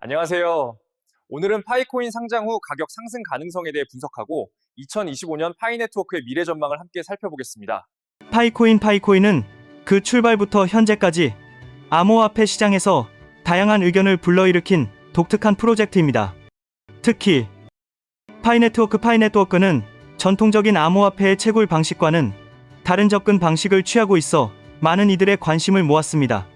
안녕하세요. 오늘은 파이코인 상장 후 가격 상승 가능성에 대해 분석하고 2025년 파이네트워크의 미래 전망을 함께 살펴보겠습니다. 파이코인은 그 출발부터 현재까지 암호화폐 시장에서 다양한 의견을 불러일으킨 독특한 프로젝트입니다. 특히 파이네트워크는 전통적인 암호화폐의 채굴 방식과는 다른 접근 방식을 취하고 있어 많은 이들의 관심을 모았습니다.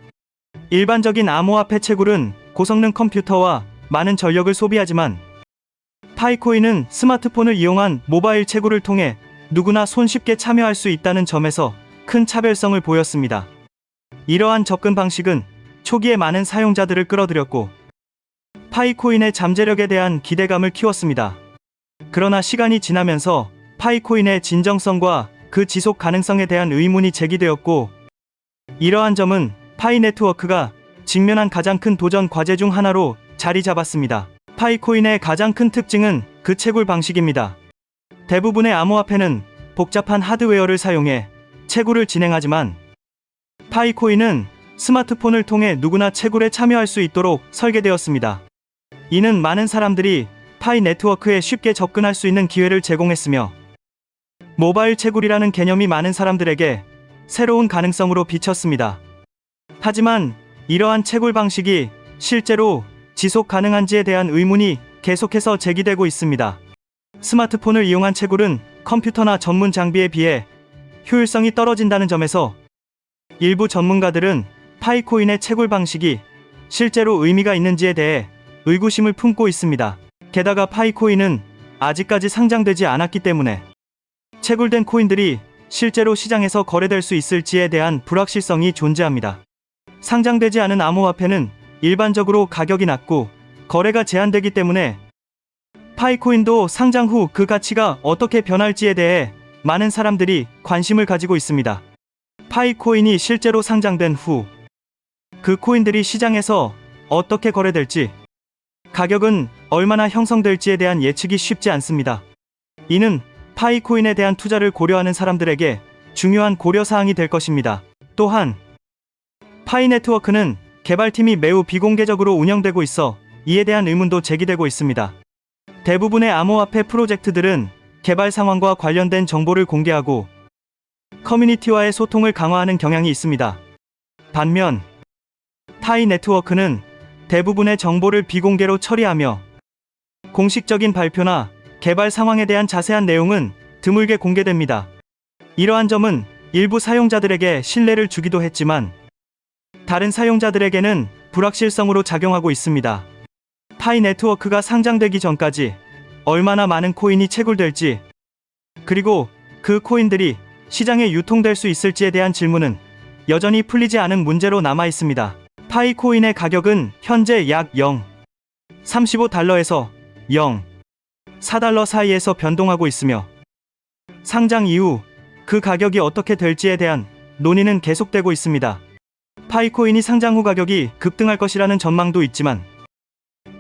일반적인 암호화폐 채굴은 고성능 컴퓨터와 많은 전력을 소비하지만 파이코인은 스마트폰을 이용한 모바일 채굴을 통해 누구나 손쉽게 참여할 수 있다는 점에서 큰 차별성을 보였습니다. 이러한 접근 방식은 초기에 많은 사용자들을 끌어들였고 파이코인의 잠재력에 대한 기대감을 키웠습니다. 그러나 시간이 지나면서 파이코인의 진정성과 그 지속 가능성에 대한 의문이 제기되었고, 이러한 점은 파이네트워크가 직면한 가장 큰 도전 과제 중 하나로 자리 잡았습니다. 파이코인의 가장 큰 특징은 그 채굴 방식입니다. 대부분의 암호화폐는 복잡한 하드웨어를 사용해 채굴을 진행하지만 파이코인은 스마트폰을 통해 누구나 채굴에 참여할 수 있도록 설계되었습니다. 이는 많은 사람들이 파이네트워크에 쉽게 접근할 수 있는 기회를 제공했으며, 모바일 채굴이라는 개념이 많은 사람들에게 새로운 가능성으로 비쳤습니다. 하지만 이러한 채굴 방식이 실제로 지속 가능한지에 대한 의문이 계속해서 제기되고 있습니다. 스마트폰을 이용한 채굴은 컴퓨터나 전문 장비에 비해 효율성이 떨어진다는 점에서 일부 전문가들은 파이코인의 채굴 방식이 실제로 의미가 있는지에 대해 의구심을 품고 있습니다. 게다가 파이코인은 아직까지 상장되지 않았기 때문에 채굴된 코인들이 실제로 시장에서 거래될 수 있을지에 대한 불확실성이 존재합니다. 상장되지 않은 암호화폐는 일반적으로 가격이 낮고 거래가 제한되기 때문에 파이코인도 상장 후 그 가치가 어떻게 변할지에 대해 많은 사람들이 관심을 가지고 있습니다. 파이코인이 실제로 상장된 후 그 코인들이 시장에서 어떻게 거래될지, 가격은 얼마나 형성될지에 대한 예측이 쉽지 않습니다. 이는 파이코인에 대한 투자를 고려하는 사람들에게 중요한 고려사항이 될 것입니다. 또한 파이네트워크는 개발팀이 매우 비공개적으로 운영되고 있어 이에 대한 의문도 제기되고 있습니다. 대부분의 암호화폐 프로젝트들은 개발 상황과 관련된 정보를 공개하고 커뮤니티와의 소통을 강화하는 경향이 있습니다. 반면 파이네트워크는 대부분의 정보를 비공개로 처리하며 공식적인 발표나 개발 상황에 대한 자세한 내용은 드물게 공개됩니다. 이러한 점은 일부 사용자들에게 신뢰를 주기도 했지만 다른 사용자들에게는 불확실성으로 작용하고 있습니다. 파이네트워크가 상장되기 전까지 얼마나 많은 코인이 채굴될지, 그리고 그 코인들이 시장에 유통될 수 있을지에 대한 질문은 여전히 풀리지 않은 문제로 남아 있습니다. 파이코인의 가격은 현재 약 0.35달러에서 0.4달러 사이에서 변동하고 있으며, 상장 이후 그 가격이 어떻게 될지에 대한 논의는 계속되고 있습니다. 파이코인이 상장 후 가격이 급등할 것이라는 전망도 있지만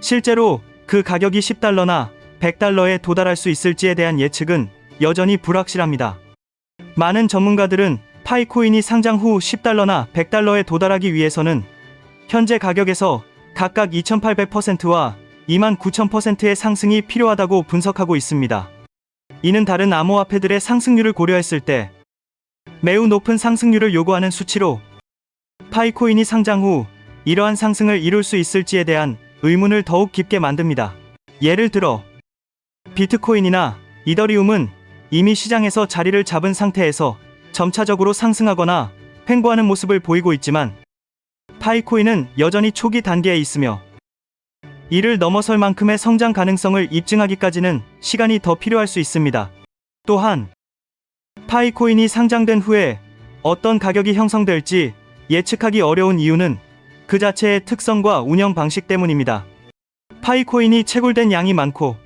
실제로 그 가격이 10달러나 100달러에 도달할 수 있을지에 대한 예측은 여전히 불확실합니다. 많은 전문가들은 파이코인이 상장 후 10달러나 100달러에 도달하기 위해서는 현재 가격에서 각각 2800%와 29000%의 상승이 필요하다고 분석하고 있습니다. 이는 다른 암호화폐들의 상승률을 고려했을 때 매우 높은 상승률을 요구하는 수치로, 파이코인이 상장 후 이러한 상승을 이룰 수 있을지에 대한 의문을 더욱 깊게 만듭니다. 예를 들어 비트코인이나 이더리움은 이미 시장에서 자리를 잡은 상태에서 점차적으로 상승하거나 횡보하는 모습을 보이고 있지만, 파이코인은 여전히 초기 단계에 있으며 이를 넘어설 만큼의 성장 가능성을 입증하기까지는 시간이 더 필요할 수 있습니다. 또한 파이코인이 상장된 후에 어떤 가격이 형성될지 예측하기 어려운 이유는 그 자체의 특성과 운영 방식 때문입니다. 파이코인이 채굴된 양이 많고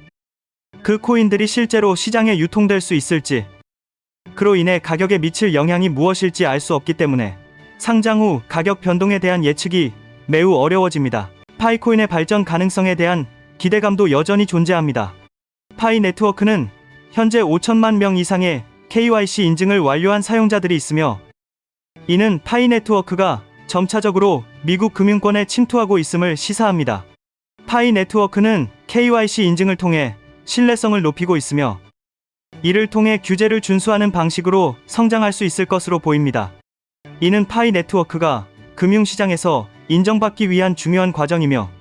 그 코인들이 실제로 시장에 유통될 수 있을지, 그로 인해 가격에 미칠 영향이 무엇일지 알 수 없기 때문에 상장 후 가격 변동에 대한 예측이 매우 어려워집니다. 파이코인의 발전 가능성에 대한 기대감도 여전히 존재합니다. 파이네트워크는 현재 5천만 명 이상의 KYC 인증을 완료한 사용자들이 있으며, 이는 파이네트워크가 점차적으로 미국 금융권에 침투하고 있음을 시사합니다. 파이 네트워크는 KYC 인증을 통해 신뢰성을 높이고 있으며 이를 통해 규제를 준수하는 방식으로 성장할 수 있을 것으로 보입니다. 이는 파이 네트워크가 금융시장에서 인정받기 위한 중요한 과정이며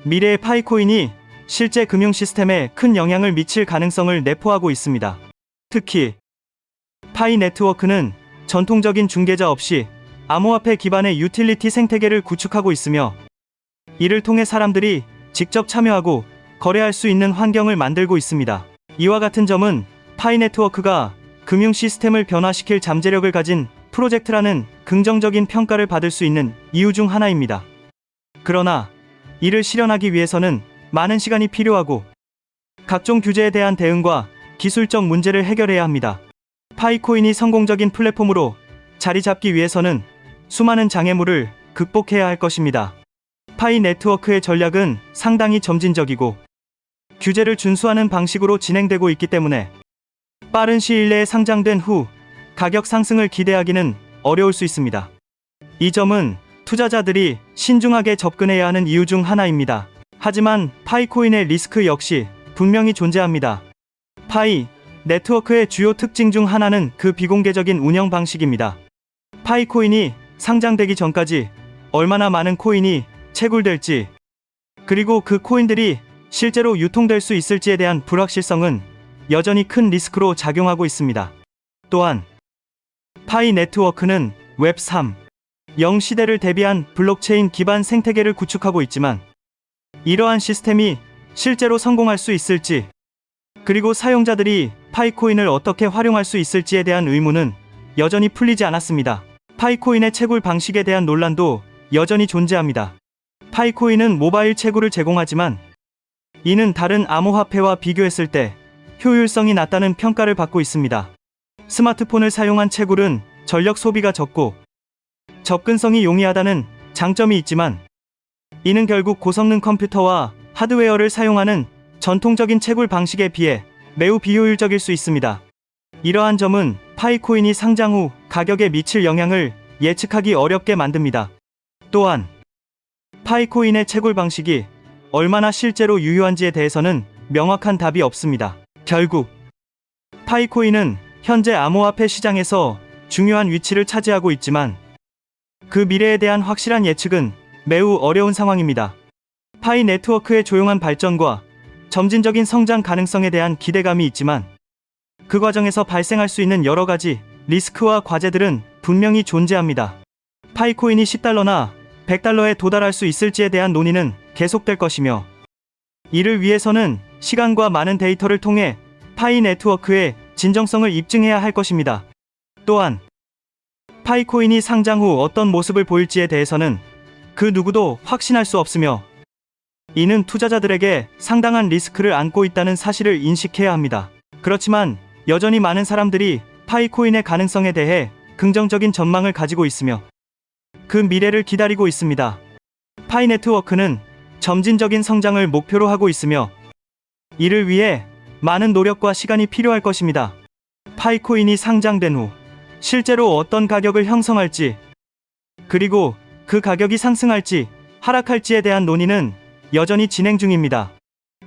미래의 파이코인이 실제 금융 시스템에 큰 영향을 미칠 가능성을 내포하고 있습니다. 특히 파이 네트워크는 전통적인 중개자 없이 암호화폐 기반의 유틸리티 생태계를 구축하고 있으며 이를 통해 사람들이 직접 참여하고 거래할 수 있는 환경을 만들고 있습니다. 이와 같은 점은 파이 네트워크가 금융 시스템을 변화시킬 잠재력을 가진 프로젝트라는 긍정적인 평가를 받을 수 있는 이유 중 하나입니다. 그러나 이를 실현하기 위해서는 많은 시간이 필요하고 각종 규제에 대한 대응과 기술적 문제를 해결해야 합니다. 파이코인이 성공적인 플랫폼으로 자리 잡기 위해서는 수많은 장애물을 극복해야 할 것입니다. 파이 네트워크의 전략은 상당히 점진적이고 규제를 준수하는 방식으로 진행되고 있기 때문에 빠른 시일 내에 상장된 후 가격 상승을 기대하기는 어려울 수 있습니다. 이 점은 투자자들이 신중하게 접근해야 하는 이유 중 하나입니다. 하지만 파이코인의 리스크 역시 분명히 존재합니다. 파이 네트워크의 주요 특징 중 하나는 그 비공개적인 운영 방식입니다. 파이코인이 상장되기 전까지 얼마나 많은 코인이 채굴될지 그리고 그 코인들이 실제로 유통될 수 있을지에 대한 불확실성은 여전히 큰 리스크로 작용하고 있습니다. 또한 파이 네트워크는 웹3, 0 시대를 대비한 블록체인 기반 생태계를 구축하고 있지만 이러한 시스템이 실제로 성공할 수 있을지 그리고 사용자들이 파이코인을 어떻게 활용할 수 있을지에 대한 의문은 여전히 풀리지 않았습니다. 파이코인의 채굴 방식에 대한 논란도 여전히 존재합니다. 파이코인은 모바일 채굴을 제공하지만 이는 다른 암호화폐와 비교했을 때 효율성이 낮다는 평가를 받고 있습니다. 스마트폰을 사용한 채굴은 전력 소비가 적고 접근성이 용이하다는 장점이 있지만 이는 결국 고성능 컴퓨터와 하드웨어를 사용하는 전통적인 채굴 방식에 비해 매우 비효율적일 수 있습니다. 이러한 점은 파이코인이 상장 후 가격에 미칠 영향을 예측하기 어렵게 만듭니다. 또한 파이코인의 채굴 방식이 얼마나 실제로 유효한지에 대해서는 명확한 답이 없습니다. 결국 파이코인은 현재 암호화폐 시장에서 중요한 위치를 차지하고 있지만 그 미래에 대한 확실한 예측은 매우 어려운 상황입니다. 파이 네트워크의 조용한 발전과 점진적인 성장 가능성에 대한 기대감이 있지만 그 과정에서 발생할 수 있는 여러 가지 리스크와 과제들은 분명히 존재합니다. 파이코인이 $10나 $100에 도달할 수 있을지에 대한 논의는 계속될 것이며 이를 위해서는 시간과 많은 데이터를 통해 파이 네트워크의 진정성을 입증해야 할 것입니다. 또한 파이코인이 상장 후 어떤 모습을 보일지에 대해서는 그 누구도 확신할 수 없으며 이는 투자자들에게 상당한 리스크를 안고 있다는 사실을 인식해야 합니다. 그렇지만 여전히 많은 사람들이 파이코인의 가능성에 대해 긍정적인 전망을 가지고 있으며 그 미래를 기다리고 있습니다. 파이 네트워크는 점진적인 성장을 목표로 하고 있으며 이를 위해 많은 노력과 시간이 필요할 것입니다. 파이코인이 상장된 후 실제로 어떤 가격을 형성할지 그리고 그 가격이 상승할지 하락할지에 대한 논의는 여전히 진행 중입니다.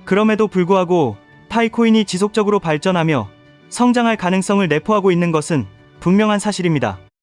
그럼에도 불구하고 파이코인이 지속적으로 발전하며 성장할 가능성을 내포하고 있는 것은 분명한 사실입니다.